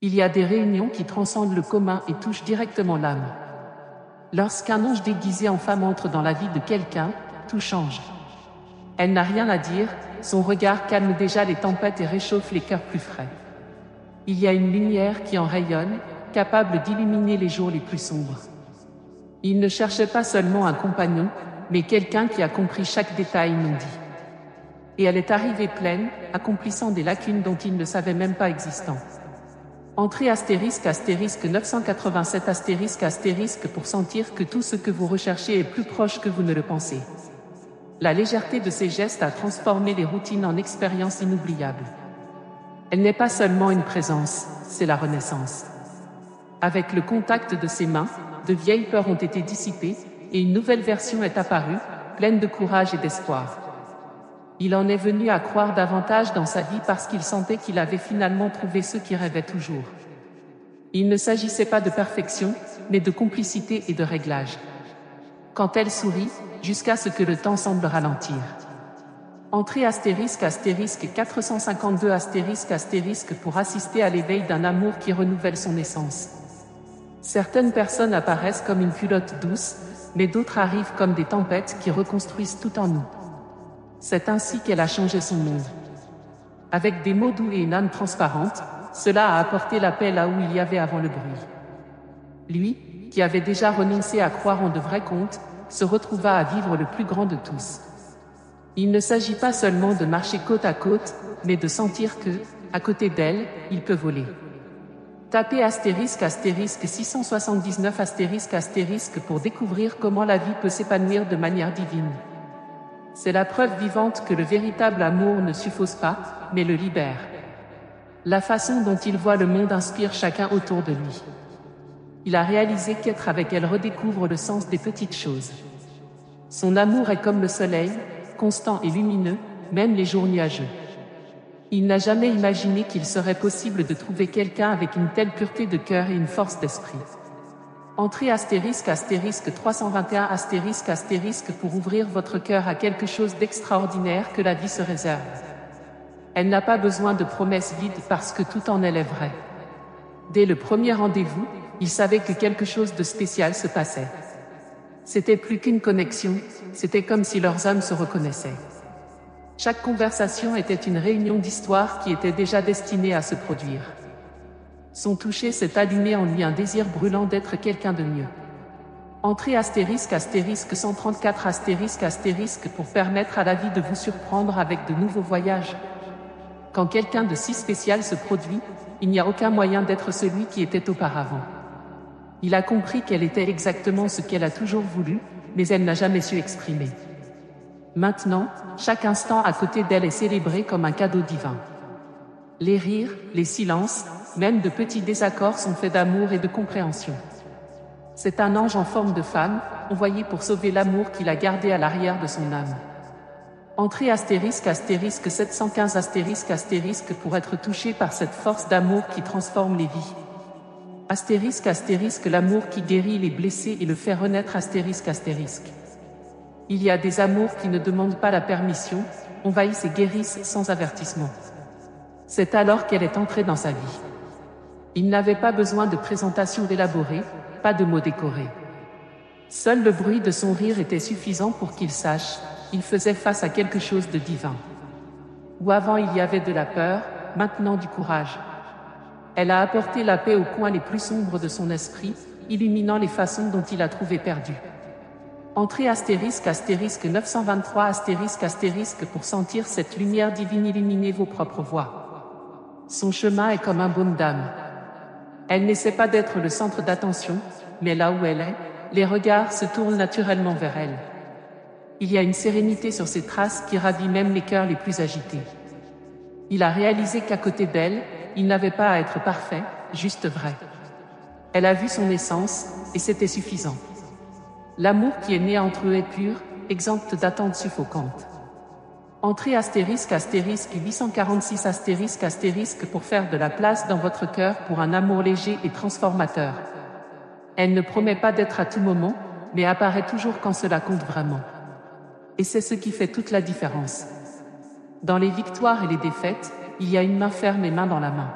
Il y a des réunions qui transcendent le commun et touchent directement l'âme. Lorsqu'un ange déguisé en femme entre dans la vie de quelqu'un, tout change. Elle n'a rien à dire, son regard calme déjà les tempêtes et réchauffe les cœurs plus frais. Il y a une lumière qui en rayonne, capable d'illuminer les jours les plus sombres. Il ne cherchait pas seulement un compagnon, mais quelqu'un qui a compris chaque détail non dit. Et elle est arrivée pleine, accomplissant des lacunes dont il ne savait même pas existant. Entrez astérisque 987 astérisque pour sentir que tout ce que vous recherchez est plus proche que vous ne le pensez. La légèreté de ses gestes a transformé les routines en expériences inoubliables. Elle n'est pas seulement une présence, c'est la renaissance. Avec le contact de ses mains, de vieilles peurs ont été dissipées, et une nouvelle version est apparue, pleine de courage et d'espoir. Il en est venu à croire davantage dans sa vie parce qu'il sentait qu'il avait finalement trouvé ce qu'il rêvait toujours. Il ne s'agissait pas de perfection, mais de complicité et de réglage. Quand elle sourit, jusqu'à ce que le temps semble ralentir. Entrez astérisque 452 astérisque pour assister à l'éveil d'un amour qui renouvelle son essence. Certaines personnes apparaissent comme une culotte douce, mais d'autres arrivent comme des tempêtes qui reconstruisent tout en nous. C'est ainsi qu'elle a changé son monde. Avec des mots doux et une âme transparente, cela a apporté la paix là où il y avait avant le bruit. Lui, qui avait déjà renoncé à croire en de vrais contes, se retrouva à vivre le plus grand de tous. Il ne s'agit pas seulement de marcher côte à côte, mais de sentir que, à côté d'elle, il peut voler. Tapez astérisque 679 astérisque pour découvrir comment la vie peut s'épanouir de manière divine. C'est la preuve vivante que le véritable amour ne suffose pas, mais le libère. La façon dont il voit le monde inspire chacun autour de lui. Il a réalisé qu'être avec elle redécouvre le sens des petites choses. Son amour est comme le soleil, constant et lumineux, même les jours nuageux. Il n'a jamais imaginé qu'il serait possible de trouver quelqu'un avec une telle pureté de cœur et une force d'esprit. Entrez astérisque 321 astérisque pour ouvrir votre cœur à quelque chose d'extraordinaire que la vie se réserve. Elle n'a pas besoin de promesses vides parce que tout en elle est vrai. Dès le premier rendez-vous, il savait que quelque chose de spécial se passait. C'était plus qu'une connexion, c'était comme si leurs âmes se reconnaissaient. Chaque conversation était une réunion d'histoires qui était déjà destinée à se produire. Son toucher s'est allumé en lui un désir brûlant d'être quelqu'un de mieux. Entrez astérisque 134 astérisque pour permettre à la vie de vous surprendre avec de nouveaux voyages. Quand quelqu'un de si spécial se produit, il n'y a aucun moyen d'être celui qui était auparavant. Il a compris qu'elle était exactement ce qu'elle a toujours voulu, mais elle n'a jamais su exprimer. Maintenant, chaque instant à côté d'elle est célébré comme un cadeau divin. Les rires, les silences, même de petits désaccords sont faits d'amour et de compréhension. C'est un ange en forme de femme, envoyé pour sauver l'amour qu'il a gardé à l'arrière de son âme. Entrez astérisque 715 astérisque pour être touché par cette force d'amour qui transforme les vies. Astérisque l'amour qui guérit les blessés et le fait renaître astérisque. Il y a des amours qui ne demandent pas la permission, envahissent et guérissent sans avertissement. C'est alors qu'elle est entrée dans sa vie. Il n'avait pas besoin de présentation élaborée, pas de mots décorés. Seul le bruit de son rire était suffisant pour qu'il sache, il faisait face à quelque chose de divin. Où avant il y avait de la peur, maintenant du courage. Elle a apporté la paix aux coins les plus sombres de son esprit, illuminant les façons dont il a trouvé perdu. Entrez astérisque 923 astérisque pour sentir cette lumière divine illuminer vos propres voies. Son chemin est comme un baume d'âme. Elle n'essaie pas d'être le centre d'attention, mais là où elle est, les regards se tournent naturellement vers elle. Il y a une sérénité sur ses traces qui ravit même les cœurs les plus agités. Il a réalisé qu'à côté d'elle, il n'avait pas à être parfait, juste vrai. Elle a vu son essence, et c'était suffisant. L'amour qui est né entre eux est pur, exempt d'attentes suffocantes. Entrez astérisque 846 astérisque pour faire de la place dans votre cœur pour un amour léger et transformateur. Elle ne promet pas d'être à tout moment, mais apparaît toujours quand cela compte vraiment. Et c'est ce qui fait toute la différence. Dans les victoires et les défaites, il y a une main ferme et main dans la main.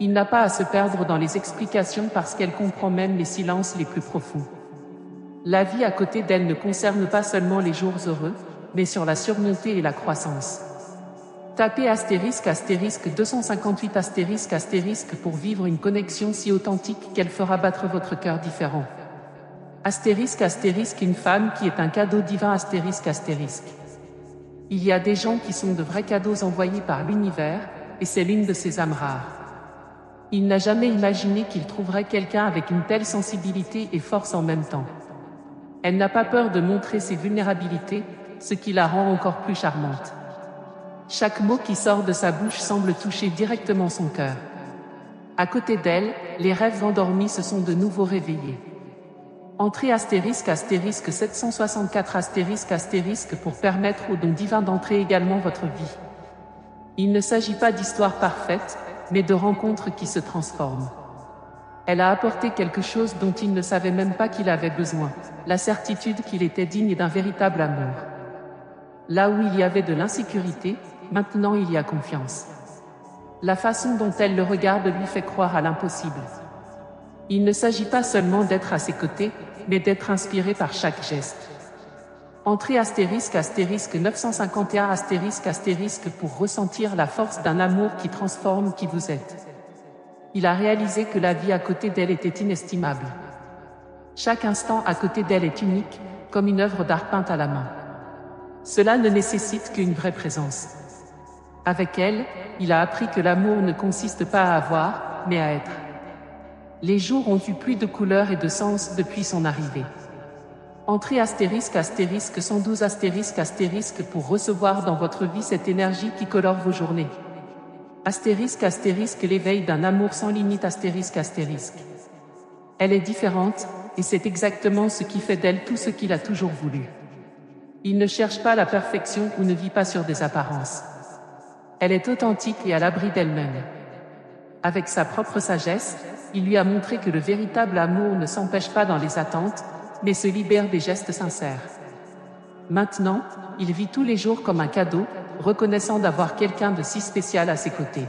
Il n'a pas à se perdre dans les explications parce qu'elle comprend même les silences les plus profonds. La vie à côté d'elle ne concerne pas seulement les jours heureux, mais sur la surmontée et la croissance. Tapez * 258 * pour vivre une connexion si authentique qu'elle fera battre votre cœur différent. * une femme qui est un cadeau divin ***. Il y a des gens qui sont de vrais cadeaux envoyés par l'univers, et c'est l'une de ces âmes rares. Il n'a jamais imaginé qu'il trouverait quelqu'un avec une telle sensibilité et force en même temps. Elle n'a pas peur de montrer ses vulnérabilités, ce qui la rend encore plus charmante. Chaque mot qui sort de sa bouche semble toucher directement son cœur. À côté d'elle, les rêves endormis se sont de nouveau réveillés. Entrez * 764 * pour permettre au don divin d'entrer également votre vie. Il ne s'agit pas d'histoires parfaites, mais de rencontres qui se transforment. Elle a apporté quelque chose dont il ne savait même pas qu'il avait besoin, la certitude qu'il était digne d'un véritable amour. Là où il y avait de l'insécurité, maintenant il y a confiance. La façon dont elle le regarde lui fait croire à l'impossible. Il ne s'agit pas seulement d'être à ses côtés, mais d'être inspiré par chaque geste. Entrez * 951 * pour ressentir la force d'un amour qui transforme qui vous êtes. Il a réalisé que la vie à côté d'elle était inestimable. Chaque instant à côté d'elle est unique, comme une œuvre d'art peinte à la main. Cela ne nécessite qu'une vraie présence. Avec elle, il a appris que l'amour ne consiste pas à avoir, mais à être. Les jours ont eu plus de couleurs et de sens depuis son arrivée. Entrez * 112 * pour recevoir dans votre vie cette énergie qui colore vos journées. * l'éveil d'un amour sans limite *. Elle est différente, et c'est exactement ce qui fait d'elle tout ce qu'il a toujours voulu. Il ne cherche pas la perfection ou ne vit pas sur des apparences. Elle est authentique et à l'abri d'elle-même. Avec sa propre sagesse, il lui a montré que le véritable amour ne s'empêche pas dans les attentes, mais se libère des gestes sincères. Maintenant, il vit tous les jours comme un cadeau, reconnaissant d'avoir quelqu'un de si spécial à ses côtés.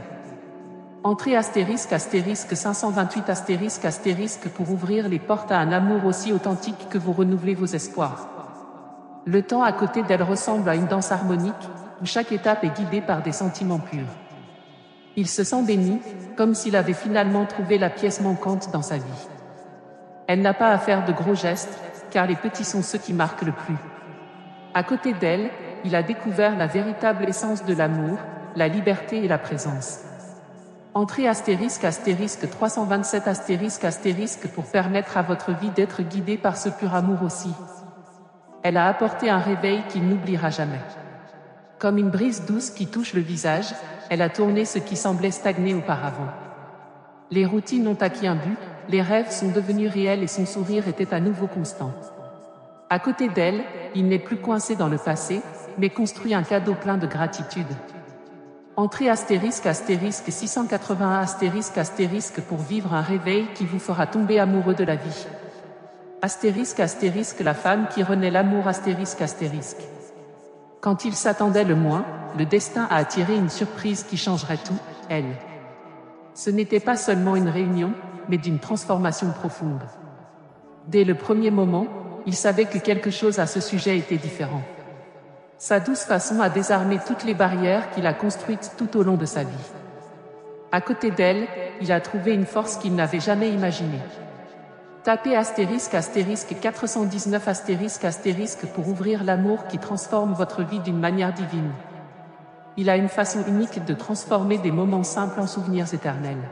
Entrez * 528 * pour ouvrir les portes à un amour aussi authentique que vous renouvelez vos espoirs. Le temps à côté d'elle ressemble à une danse harmonique, où chaque étape est guidée par des sentiments purs. Il se sent béni, comme s'il avait finalement trouvé la pièce manquante dans sa vie. Elle n'a pas à faire de gros gestes, car les petits sont ceux qui marquent le plus. À côté d'elle, il a découvert la véritable essence de l'amour, la liberté et la présence. Entrez * 327 pour permettre à votre vie d'être guidée par ce pur amour aussi. Elle a apporté un réveil qu'il n'oubliera jamais. Comme une brise douce qui touche le visage, elle a tourné ce qui semblait stagner auparavant. Les routines ont acquis un but, les rêves sont devenus réels et son sourire était à nouveau constant. À côté d'elle, il n'est plus coincé dans le passé, mais construit un cadeau plein de gratitude. Entrez * 681 * pour vivre un réveil qui vous fera tomber amoureux de la vie. * la femme qui renaît l'amour ***. Quand il s'attendait le moins, le destin a attiré une surprise qui changerait tout, elle. Ce n'était pas seulement une réunion, mais d'une transformation profonde. Dès le premier moment, il savait que quelque chose à ce sujet était différent. Sa douce façon a désarmé toutes les barrières qu'il a construites tout au long de sa vie. À côté d'elle, il a trouvé une force qu'il n'avait jamais imaginée. Tapez * 419 * pour ouvrir l'amour qui transforme votre vie d'une manière divine. Il a une façon unique de transformer des moments simples en souvenirs éternels.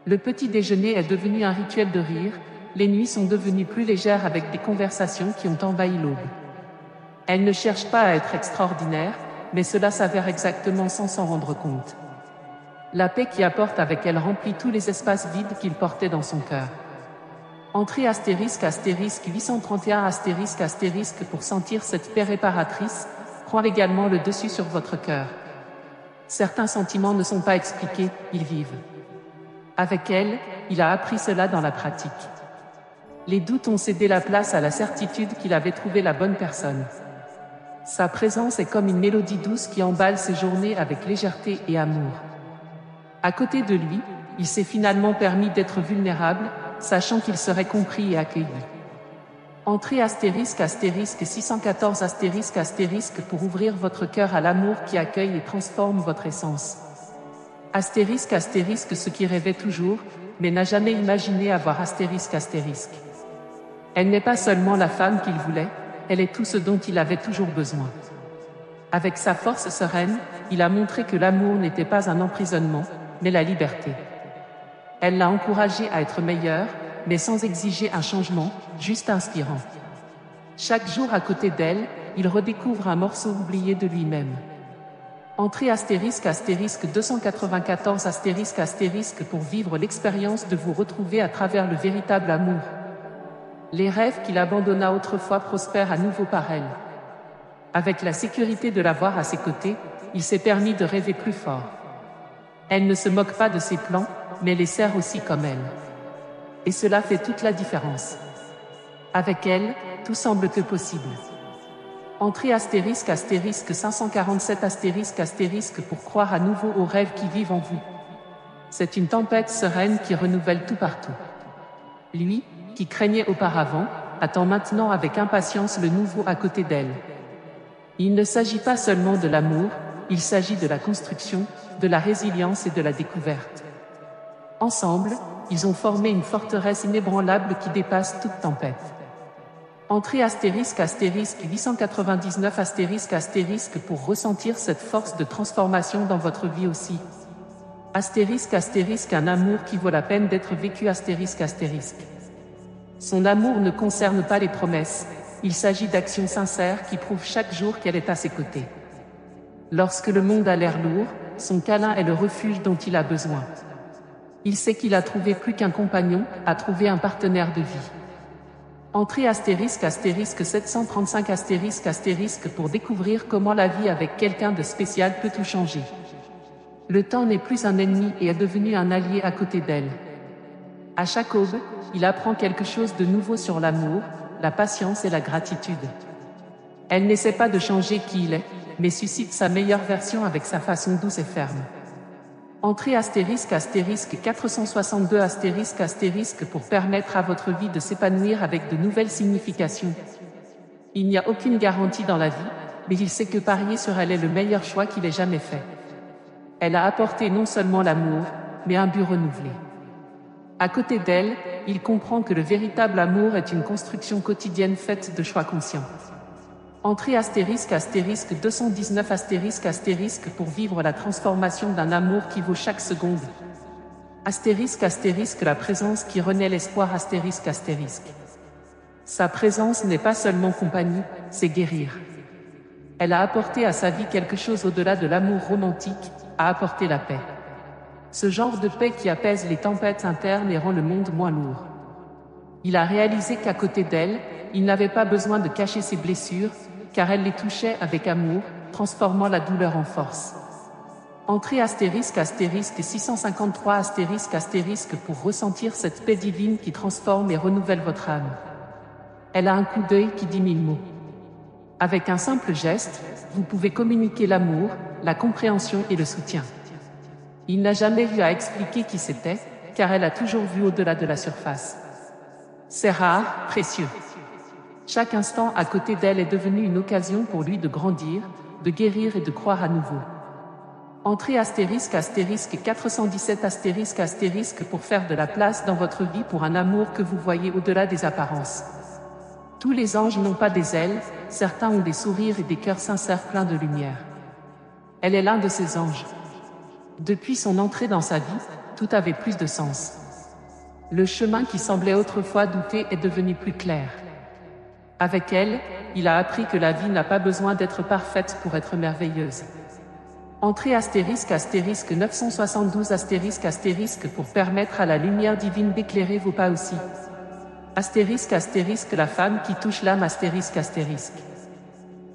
Le petit déjeuner est devenu un rituel de rire, les nuits sont devenues plus légères avec des conversations qui ont envahi l'aube. Elle ne cherche pas à être extraordinaire, mais cela s'avère exactement sans s'en rendre compte. La paix qui apporte avec elle remplit tous les espaces vides qu'il portait dans son cœur. Entrez * 831 * pour sentir cette paix réparatrice, prend également le dessus sur votre cœur. Certains sentiments ne sont pas expliqués, ils vivent. Avec elle, il a appris cela dans la pratique. Les doutes ont cédé la place à la certitude qu'il avait trouvé la bonne personne. Sa présence est comme une mélodie douce qui emballe ses journées avec légèreté et amour. À côté de lui, il s'est finalement permis d'être vulnérable, sachant qu'il serait compris et accueilli. Entrez astérisque 614 astérisque pour ouvrir votre cœur à l'amour qui accueille et transforme votre essence. Astérisque ce qui rêvait toujours, mais n'a jamais imaginé avoir astérisque. Elle n'est pas seulement la femme qu'il voulait, elle est tout ce dont il avait toujours besoin. Avec sa force sereine, il a montré que l'amour n'était pas un emprisonnement, mais la liberté. Elle l'a encouragé à être meilleur, mais sans exiger un changement, juste inspirant. Chaque jour à côté d'elle, il redécouvre un morceau oublié de lui-même. Entrez astérisque 294 pour vivre l'expérience de vous retrouver à travers le véritable amour. Les rêves qu'il abandonna autrefois prospèrent à nouveau par elle. Avec la sécurité de l'avoir à ses côtés, il s'est permis de rêver plus fort. Elle ne se moque pas de ses plans, mais les sert aussi comme elle. Et cela fait toute la différence. Avec elle, tout semble que possible. Entrez astérisque 547 pour croire à nouveau aux rêves qui vivent en vous. C'est une tempête sereine qui renouvelle tout partout. Lui, qui craignait auparavant, attend maintenant avec impatience le nouveau à côté d'elle. Il ne s'agit pas seulement de l'amour, il s'agit de la construction, de la résilience et de la découverte. Ensemble, ils ont formé une forteresse inébranlable qui dépasse toute tempête. Entrez astérisque 899 pour ressentir cette force de transformation dans votre vie aussi. Astérisque, un amour qui vaut la peine d'être vécu astérisque. Son amour ne concerne pas les promesses, il s'agit d'actions sincères qui prouvent chaque jour qu'elle est à ses côtés. Lorsque le monde a l'air lourd, son câlin est le refuge dont il a besoin. Il sait qu'il a trouvé plus qu'un compagnon, a trouvé un partenaire de vie. Entrez astérisque 735 pour découvrir comment la vie avec quelqu'un de spécial peut tout changer. Le temps n'est plus un ennemi et est devenu un allié à côté d'elle. À chaque aube, il apprend quelque chose de nouveau sur l'amour, la patience et la gratitude. Elle n'essaie pas de changer qui il est, mais suscite sa meilleure version avec sa façon douce et ferme. Entrez astérisque 462 pour permettre à votre vie de s'épanouir avec de nouvelles significations. Il n'y a aucune garantie dans la vie, mais il sait que parier sur elle est le meilleur choix qu'il ait jamais fait. Elle a apporté non seulement l'amour, mais un but renouvelé. À côté d'elle, il comprend que le véritable amour est une construction quotidienne faite de choix conscients. Entrez astérisque 219 pour vivre la transformation d'un amour qui vaut chaque seconde. Astérisque, la présence qui renaît l'espoir astérisque. Sa présence n'est pas seulement compagnie, c'est guérir. Elle a apporté à sa vie quelque chose au-delà de l'amour romantique, a apporté la paix. Ce genre de paix qui apaise les tempêtes internes et rend le monde moins lourd. Il a réalisé qu'à côté d'elle, il n'avait pas besoin de cacher ses blessures, car elle les touchait avec amour, transformant la douleur en force. Entrez astérisque 653 pour ressentir cette paix divine qui transforme et renouvelle votre âme. Elle a un coup d'œil qui dit 1000 mots. Avec un simple geste, vous pouvez communiquer l'amour, la compréhension et le soutien. Il n'a jamais eu à expliquer qui c'était, car elle a toujours vu au-delà de la surface. C'est rare, précieux. Chaque instant à côté d'elle est devenu une occasion pour lui de grandir, de guérir et de croire à nouveau. Entrez astérisque 417 pour faire de la place dans votre vie pour un amour que vous voyez au-delà des apparences. Tous les anges n'ont pas des ailes, certains ont des sourires et des cœurs sincères pleins de lumière. Elle est l'un de ces anges. Depuis son entrée dans sa vie, tout avait plus de sens. Le chemin qui semblait autrefois douter est devenu plus clair. Avec elle, il a appris que la vie n'a pas besoin d'être parfaite pour être merveilleuse. Entrez astérisque 972 pour permettre à la lumière divine d'éclairer vos pas aussi. Astérisque, la femme qui touche l'âme astérisque.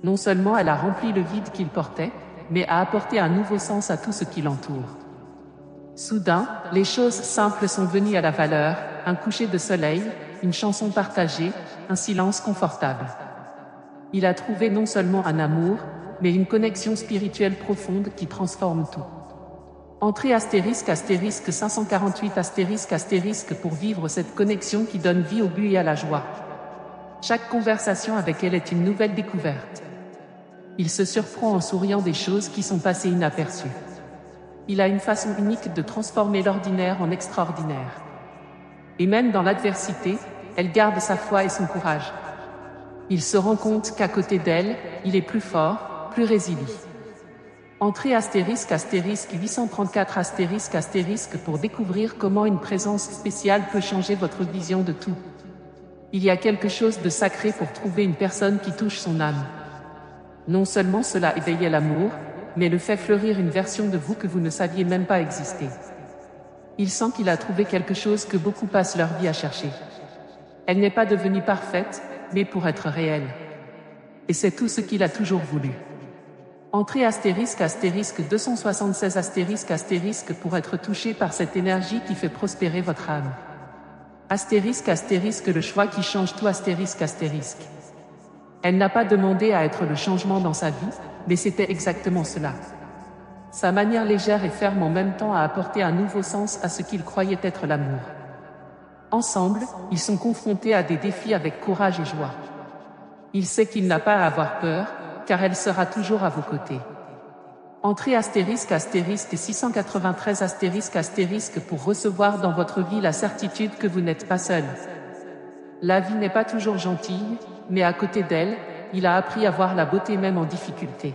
Non seulement elle a rempli le vide qu'il portait, mais a apporté un nouveau sens à tout ce qui l'entoure. Soudain, les choses simples sont venues à la valeur, un coucher de soleil, une chanson partagée, un silence confortable. Il a trouvé non seulement un amour, mais une connexion spirituelle profonde qui transforme tout. Entrez astérisque 548 astérisque pour vivre cette connexion qui donne vie au but et à la joie. Chaque conversation avec elle est une nouvelle découverte. Il se surprend en souriant des choses qui sont passées inaperçues. Il a une façon unique de transformer l'ordinaire en extraordinaire. Et même dans l'adversité, elle garde sa foi et son courage. Il se rend compte qu'à côté d'elle, il est plus fort, plus résilient. Entrez astérisque 834 astérisque pour découvrir comment une présence spéciale peut changer votre vision de tout. Il y a quelque chose de sacré pour trouver une personne qui touche son âme. Non seulement cela éveille l'amour, mais le fait fleurir une version de vous que vous ne saviez même pas exister. Il sent qu'il a trouvé quelque chose que beaucoup passent leur vie à chercher. Elle n'est pas devenue parfaite, mais pour être réelle. Et c'est tout ce qu'il a toujours voulu. Entrez astérisque 276 astérisque pour être touché par cette énergie qui fait prospérer votre âme. Astérisque le choix qui change tout astérisque. Elle n'a pas demandé à être le changement dans sa vie, mais c'était exactement cela. Sa manière légère et ferme en même temps a apporté un nouveau sens à ce qu'il croyait être l'amour. Ensemble, ils sont confrontés à des défis avec courage et joie. Il sait qu'il n'a pas à avoir peur, car elle sera toujours à vos côtés. Entrez astérisque 693 astérisque pour recevoir dans votre vie la certitude que vous n'êtes pas seul. La vie n'est pas toujours gentille, mais à côté d'elle, il a appris à voir la beauté même en difficulté.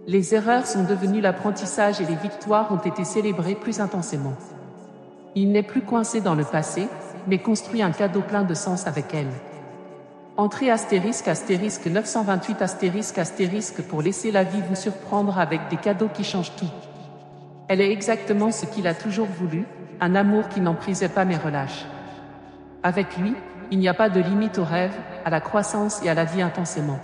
Les erreurs sont devenues l'apprentissage et les victoires ont été célébrées plus intensément. Il n'est plus coincé dans le passé, mais construit un cadeau plein de sens avec elle. Entrez astérisque 928 astérisque pour laisser la vie vous surprendre avec des cadeaux qui changent tout. Elle est exactement ce qu'il a toujours voulu, un amour qui n'emprisait pas mais relâche. Avec lui, il n'y a pas de limite au rêve, à la croissance et à la vie intensément.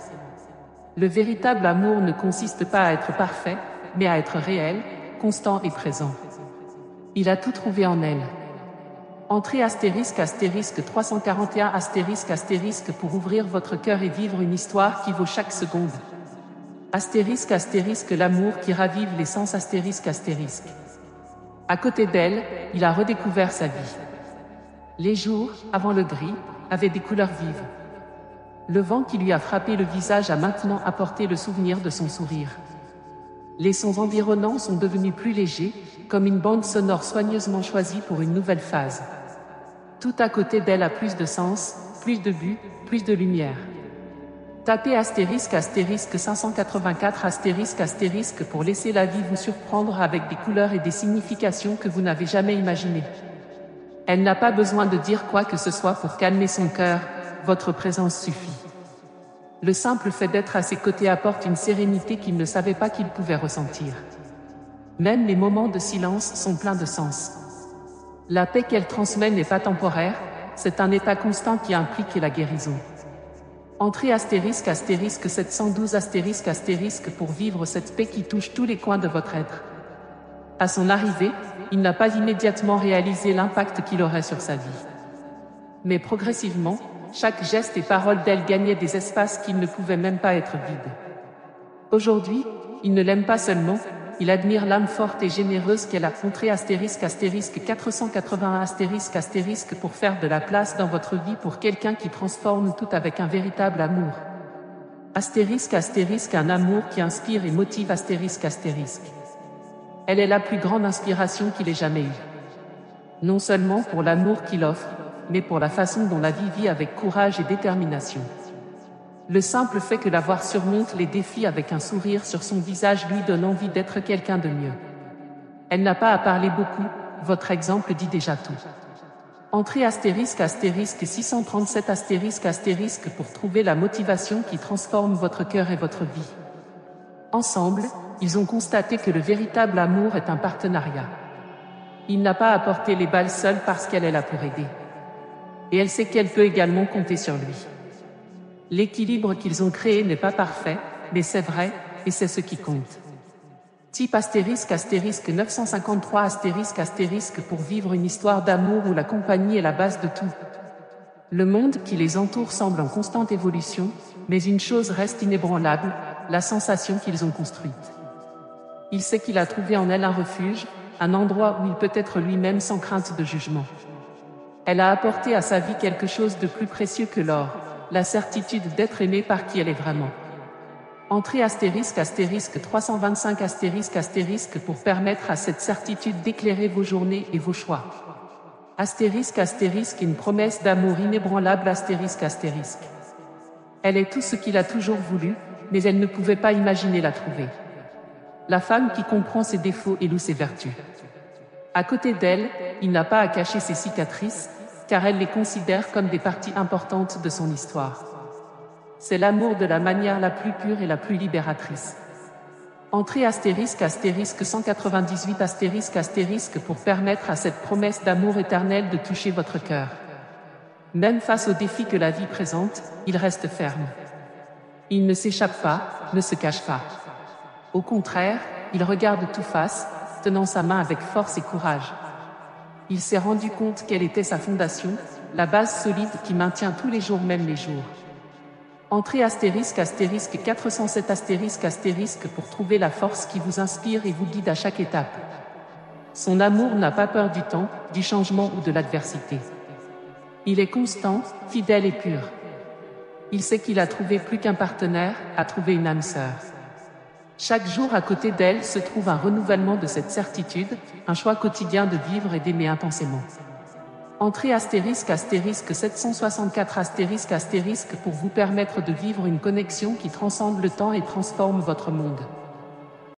Le véritable amour ne consiste pas à être parfait, mais à être réel, constant et présent. Il a tout trouvé en elle. Entrez astérisque 341 astérisque pour ouvrir votre cœur et vivre une histoire qui vaut chaque seconde. Astérisque l'amour qui ravive les sens astérisque. À côté d'elle, il a redécouvert sa vie. Les jours, avant le gris, avaient des couleurs vives. Le vent qui lui a frappé le visage a maintenant apporté le souvenir de son sourire. Les sons environnants sont devenus plus légers, comme une bande sonore soigneusement choisie pour une nouvelle phase. Tout à côté d'elle a plus de sens, plus de but, plus de lumière. Tapez astérisque 584 astérisque pour laisser la vie vous surprendre avec des couleurs et des significations que vous n'avez jamais imaginées. Elle n'a pas besoin de dire quoi que ce soit pour calmer son cœur, votre présence suffit. Le simple fait d'être à ses côtés apporte une sérénité qu'il ne savait pas qu'il pouvait ressentir. Même les moments de silence sont pleins de sens. La paix qu'elle transmet n'est pas temporaire, c'est un état constant qui implique la guérison. Entrez astérisque 712 astérisque pour vivre cette paix qui touche tous les coins de votre être. À son arrivée, il n'a pas immédiatement réalisé l'impact qu'il aurait sur sa vie. Mais progressivement, chaque geste et parole d'elle gagnait des espaces qui ne pouvaient même pas être vides. Aujourd'hui, il ne l'aime pas seulement, il admire l'âme forte et généreuse qu'elle a. Entrez astérisque 481 astérisque pour faire de la place dans votre vie pour quelqu'un qui transforme tout avec un véritable amour. Astérisque un amour qui inspire et motive astérisque. Elle est la plus grande inspiration qu'il ait jamais eue. Non seulement pour l'amour qu'il offre, mais pour la façon dont la vie vit avec courage et détermination. Le simple fait que la voir surmonte les défis avec un sourire sur son visage lui donne envie d'être quelqu'un de mieux. Elle n'a pas à parler beaucoup, votre exemple dit déjà tout. Entrez astérisque 637 astérisque pour trouver la motivation qui transforme votre cœur et votre vie. Ensemble, ils ont constaté que le véritable amour est un partenariat. Il n'a pas à porter les balles seul parce qu'elle est là pour aider. Et elle sait qu'elle peut également compter sur lui. L'équilibre qu'ils ont créé n'est pas parfait, mais c'est vrai, et c'est ce qui compte. Type astérisque 953 astérisque pour vivre une histoire d'amour où la compagnie est la base de tout. Le monde qui les entoure semble en constante évolution, mais une chose reste inébranlable, la sensation qu'ils ont construite. Il sait qu'il a trouvé en elle un refuge, un endroit où il peut être lui-même sans crainte de jugement. Elle a apporté à sa vie quelque chose de plus précieux que l'or, la certitude d'être aimée par qui elle est vraiment. Entrez astérisque 325 astérisque pour permettre à cette certitude d'éclairer vos journées et vos choix. Astérisque une promesse d'amour inébranlable astérisque. Elle est tout ce qu'il a toujours voulu, mais elle ne pouvait pas imaginer la trouver. La femme qui comprend ses défauts et loue ses vertus. À côté d'elle, il n'a pas à cacher ses cicatrices, car elle les considère comme des parties importantes de son histoire. C'est l'amour de la manière la plus pure et la plus libératrice. Entrez astérisque 198 astérisque pour permettre à cette promesse d'amour éternel de toucher votre cœur. Même face aux défis que la vie présente, il reste ferme. Il ne s'échappe pas, ne se cache pas. Au contraire, il regarde tout face, tenant sa main avec force et courage. Il s'est rendu compte quelle était sa fondation, la base solide qui maintient tous les jours même les jours. Entrez astérisque 407 astérisque pour trouver la force qui vous inspire et vous guide à chaque étape. Son amour n'a pas peur du temps, du changement ou de l'adversité. Il est constant, fidèle et pur. Il sait qu'il a trouvé plus qu'un partenaire, a trouvé une âme sœur. Chaque jour à côté d'elle se trouve un renouvellement de cette certitude, un choix quotidien de vivre et d'aimer intensément. Entrez astérisque 764 astérisque pour vous permettre de vivre une connexion qui transcende le temps et transforme votre monde.